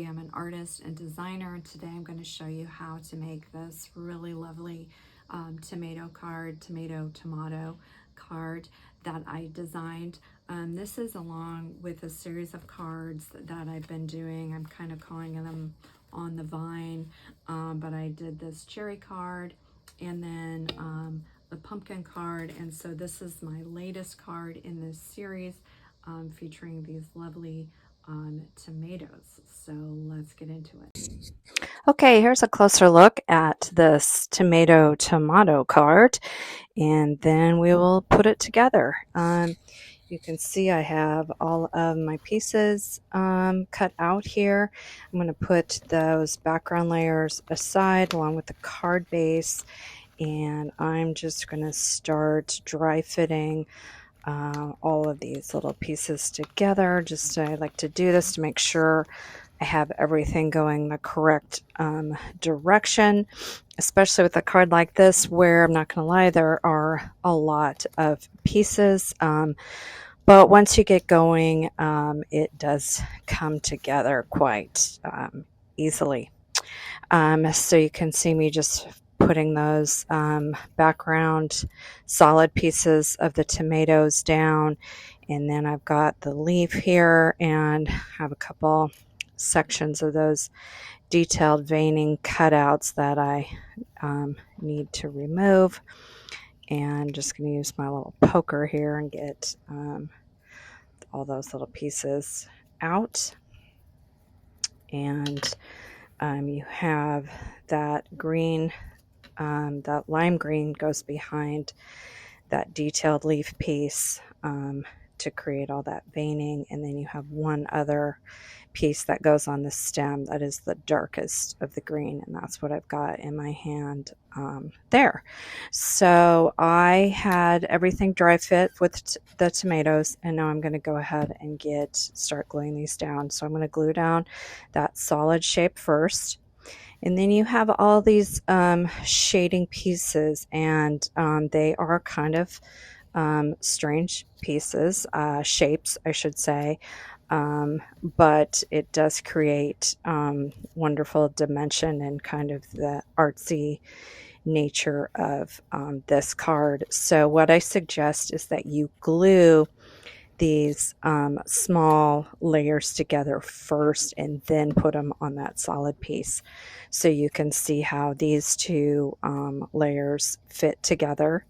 I'm an artist and designer, and today I'm going to show you how to make this really lovely tomato card that I designed. This is along with a series of cards that I've been doing. I'm kind of calling them on the vine, but I did this cherry card and then the pumpkin card, and so this is my latest card in this series, featuring these lovely tomatoes. So let's get into it. Okay, here's a closer look at this Tomahto card, and then we will put it together. You can see I have all of my pieces cut out here. I'm going to put those background layers aside along with the card base, and I'm just going to start dry fitting all of these little pieces together. I like to do this to make sure I have everything going the correct direction, especially with a card like this where, I'm not going to lie, there are a lot of pieces. But once you get going, it does come together quite easily. So you can see me just putting those background solid pieces of the tomatoes down, and then I've got the leaf here and have a couple sections of those detailed veining cutouts that I need to remove, and just going to use my little poker here and get all those little pieces out. And you have that green, that lime green goes behind that detailed leaf piece to create all that veining, and then you have one other piece that goes on the stem that is the darkest of the green, and that's what I've got in my hand there. So I had everything dry fit with the tomatoes, and now I'm going to go ahead and start gluing these down. So I'm going to glue down that solid shape first, and then you have all these shading pieces, and they are kind of strange pieces, shapes I should say, but it does create wonderful dimension and kind of the artsy nature of this card. So what I suggest is that you glue these small layers together first and then put them on that solid piece, so you can see how these two layers fit together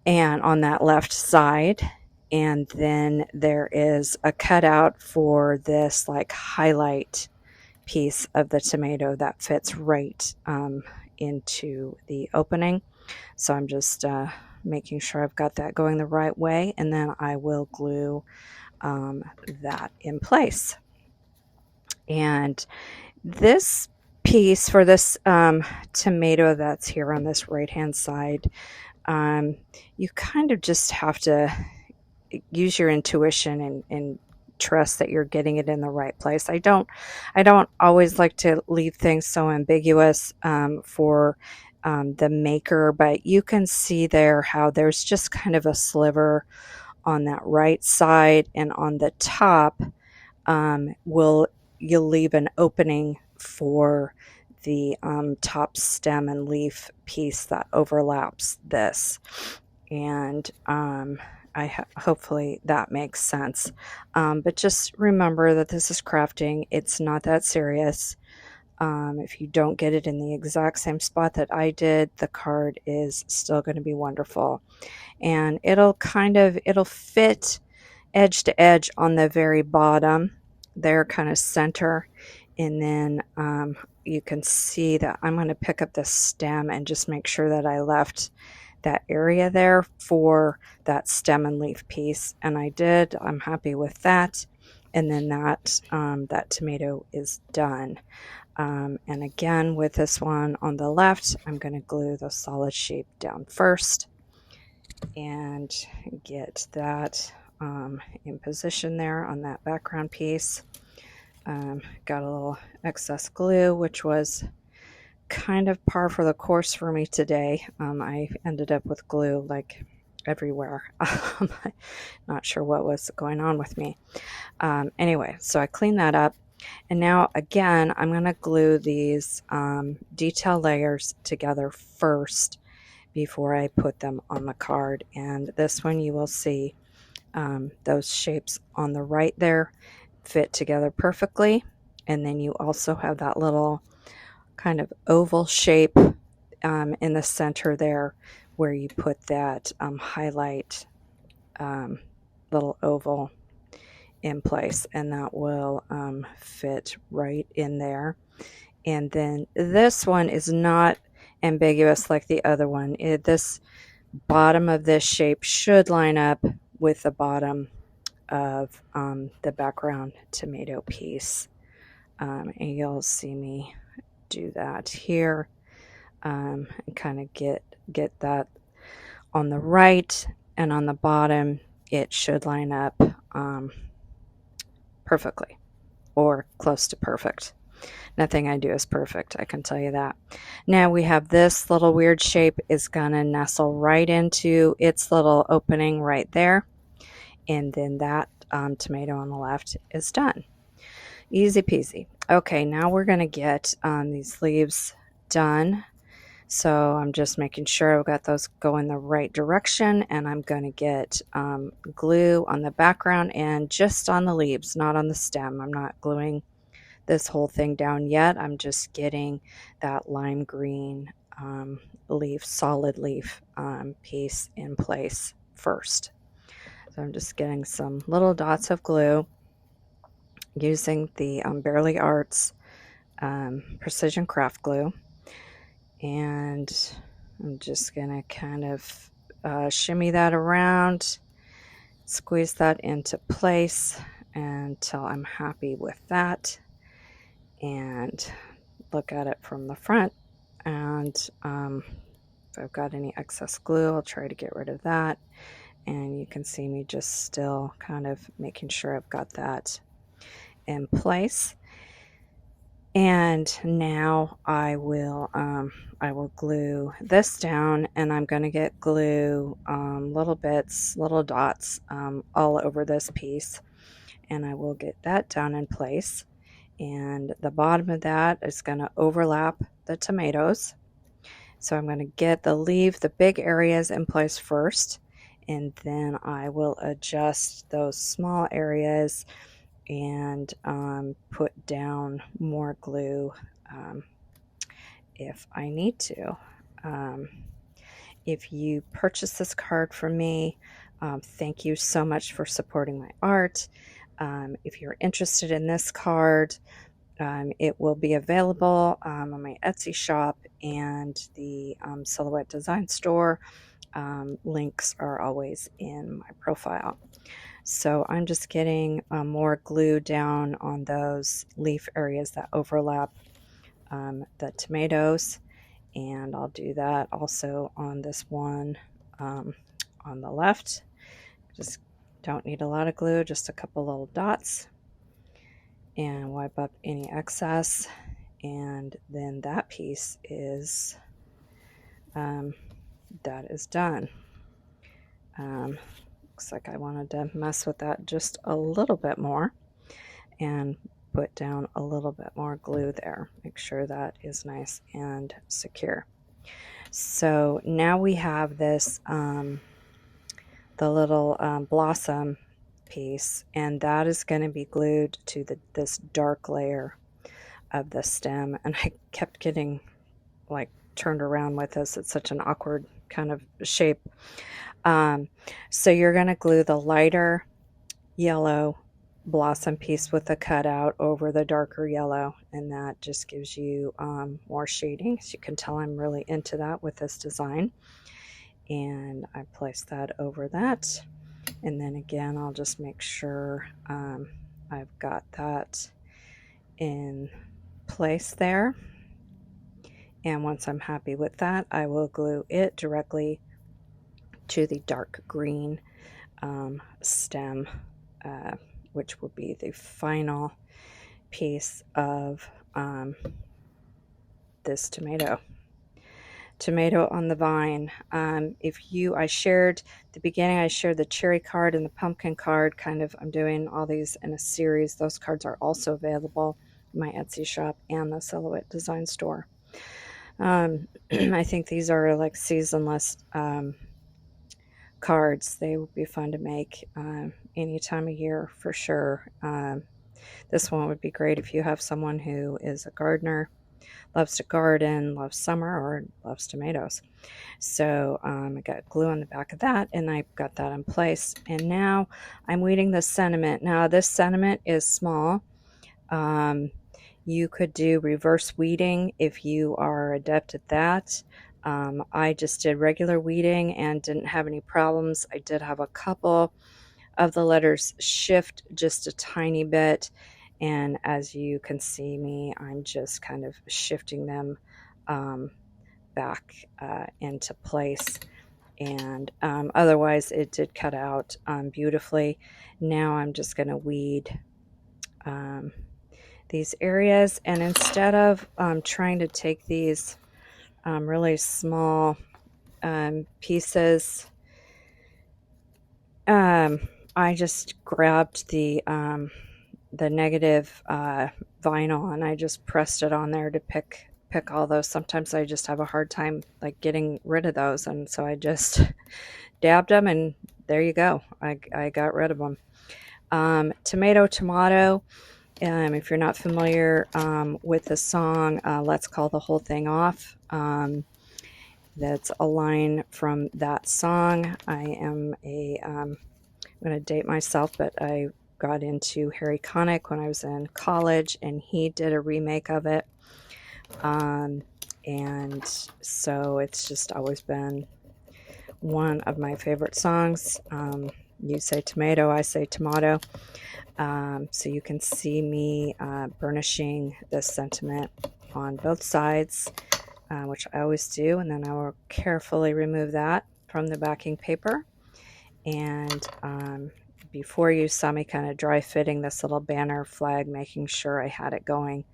and on that left side. And then there is a cutout for this like highlight piece of the tomato that fits right into the opening. So I'm just making sure I've got that going the right way, and then I will glue that in place. And this piece for this tomato that's here on this right hand side, you kind of just have to use your intuition and trust that you're getting it in the right place. I don't always like to leave things so ambiguous for the maker, but you can see there how there's just kind of a sliver on that right side, and on the top you'll leave an opening for the top stem and leaf piece that overlaps this. And hopefully that makes sense. But just remember that this is crafting. It's not that serious. If you don't get it in the exact same spot that I did, the card is still going to be wonderful. And it'll fit edge to edge on the very bottom there, kind of center. And then you can see that I'm going to pick up the stem and just make sure that I left that area there for that stem and leaf piece, and I did. I'm happy with that. And then that tomato is done. And again, with this one on the left, I'm going to glue the solid shape down first and get that in position there on that background piece. Got a little excess glue, which was kind of par for the course for me today. I ended up with glue like everywhere. Not sure what was going on with me. Anyway, so I cleaned that up. And now again, I'm going to glue these detail layers together first before I put them on the card. And this one you will see those shapes on the right there fit together perfectly. And then you also have that little kind of oval shape in the center there where you put that highlight little oval in place, and that will fit right in there. And then this one is not ambiguous like the other one. This bottom of this shape should line up with the bottom of the background tomato piece. And you'll see me do that here and kind of get that on the right, and on the bottom it should line up perfectly, or close to perfect. Nothing I do is perfect, I can tell you that. Now we have this little weird shape is gonna nestle right into its little opening right there, and then that tomato on the left is done. Easy peasy. Okay, now we're gonna get these leaves done. So I'm just making sure I've got those going the right direction, and I'm going to get glue on the background and just on the leaves, not on the stem. I'm not gluing this whole thing down yet. I'm just getting that lime green leaf, solid leaf piece in place first. So I'm just getting some little dots of glue using the Barely Arts precision craft glue. And I'm just going to kind of shimmy that around, squeeze that into place until I'm happy with that, and look at it from the front. And if I've got any excess glue, I'll try to get rid of that. And you can see me just still kind of making sure I've got that in place. And now I will glue this down, and I'm going to get glue little bits, little dots all over this piece, and I will get that down in place. And the bottom of that is going to overlap the tomatoes. So I'm going to get the big areas in place first, and then I will adjust those small areas and put down more glue if I need to. If you purchase this card from me, thank you so much for supporting my art. If you're interested in this card, it will be available on my Etsy shop and the Silhouette Design Store. Links are always in my profile. So I'm just getting more glue down on those leaf areas that overlap the tomatoes, and I'll do that also on this one on the left. Just don't need a lot of glue, just a couple little dots, and wipe up any excess. And then that piece is that is done. Looks like I wanted to mess with that just a little bit more and put down a little bit more glue there. Make sure that is nice and secure. So now we have this the little blossom piece, and that is going to be glued to this dark layer of the stem. And I kept getting like turned around with this. It's such an awkward kind of shape. So you're going to glue the lighter yellow blossom piece with the cutout over the darker yellow, and that just gives you more shading. As you can tell, I'm really into that with this design. And I place that over that, and then again I'll just make sure I've got that in place there. And once I'm happy with that, I will glue it directly to the dark green stem, which will be the final piece of this tomato tomato on the vine. I shared the beginning, I shared the cherry card and the pumpkin card. I'm doing all these in a series. Those cards are also available in my Etsy shop and the Silhouette Design Store. I think these are like seasonless cards. They would be fun to make any time of year for sure. This one would be great if you have someone who is a gardener, loves to garden, loves summer, or loves tomatoes. So I got glue on the back of that, and I got that in place. And now I'm weeding the sentiment. Now this sentiment is small. You could do reverse weeding if you are adept at that. I just did regular weeding and didn't have any problems. I did have a couple of the letters shift just a tiny bit, and as you can see me, I'm just kind of shifting them back into place, and otherwise it did cut out beautifully. Now I'm just going to weed these areas, and instead of trying to take these really small pieces, I just grabbed the negative vinyl, and I just pressed it on there to pick all those. Sometimes I just have a hard time like getting rid of those, and so I just dabbed them, and there you go. I got rid of them. Tomahto. If you're not familiar with the song, Let's Call the Whole Thing Off. That's a line from that song. I'm going to date myself, but I got into Harry Connick when I was in college, and he did a remake of it. And so it's just always been one of my favorite songs. You say tomato, I say tomato. So you can see me burnishing this sentiment on both sides, which I always do, and then I will carefully remove that from the backing paper. And before you saw me kind of dry fitting this little banner flag, making sure I had it going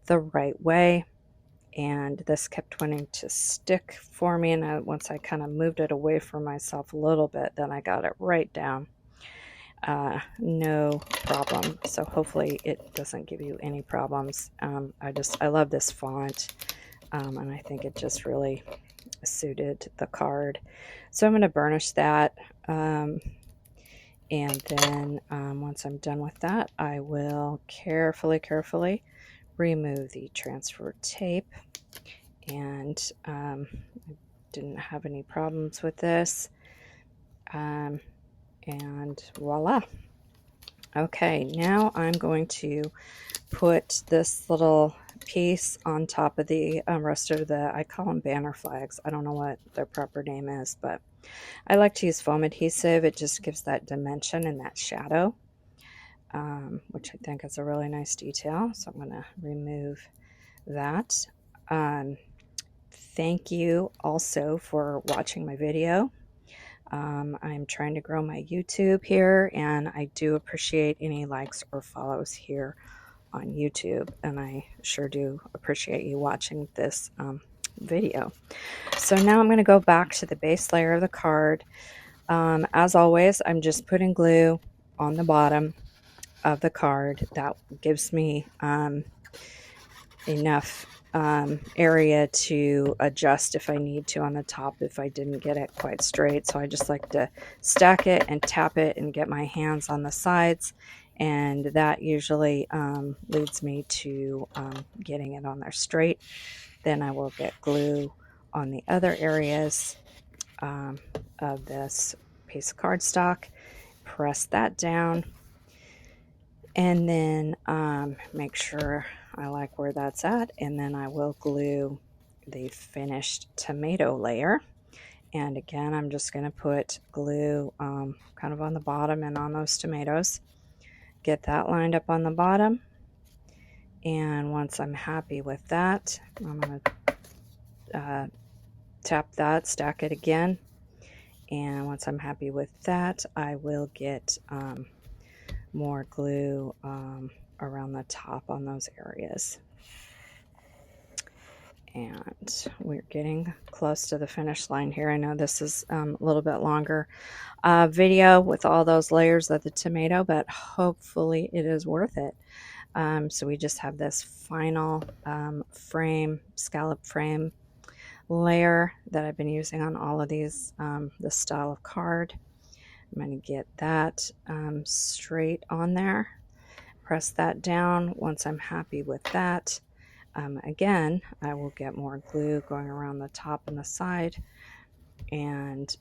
the right way, and this kept wanting to stick for me, and once I kind of moved it away from myself a little bit, then I got it right down. No problem. So hopefully it doesn't give you any problems. I love this font, and I think it just really suited the card. So I'm going to burnish that, and then once I'm done with that, I will carefully remove the transfer tape. And I didn't have any problems with this, and voila. Okay, now I'm going to put this little piece on top of the rest of the, I call them banner flags. I don't know what their proper name is, but I like to use foam adhesive. It just gives that dimension and that shadow, which I think is a really nice detail. So I'm going to remove that. Thank you also for watching my video. I'm trying to grow my YouTube here, and I do appreciate any likes or follows here on YouTube, and I sure do appreciate you watching this video. So now I'm going to go back to the base layer of the card. As always, I'm just putting glue on the bottom of the card. That gives me enough area to adjust if I need to on the top if I didn't get it quite straight. So I just like to stack it and tap it and get my hands on the sides, and that usually leads me to getting it on there straight. Then I will get glue on the other areas of this piece of cardstock, press that down, and then make sure I like where that's at, and then I will glue the finished tomato layer. And again, I'm just going to put glue kind of on the bottom and on those tomatoes. Get that lined up on the bottom, and once I'm happy with that, I'm going to tap that, stack it again, and once I'm happy with that, I will get more glue around the top on those areas. And we're getting close to the finish line here. I know this is a little bit longer video with all those layers of the tomato, but hopefully it is worth it. So we just have this final frame, scallop frame layer that I've been using on all of these, this style of card. I'm going to get that straight on there, press that down. Once I'm happy with that, again, I will get more glue going around the top and the side. And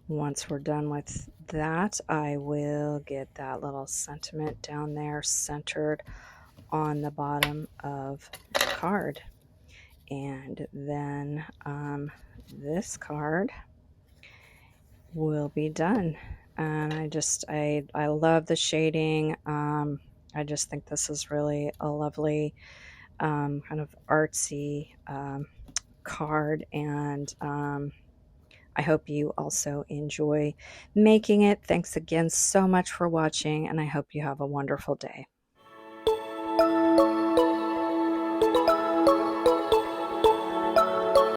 once we're done with that, I will get that little sentiment down there centered on the bottom of the card. And then this card will be done. And I love the shading. I just think this is really a lovely kind of artsy card, and I hope you also enjoy making it. Thanks again so much for watching, and I hope you have a wonderful day.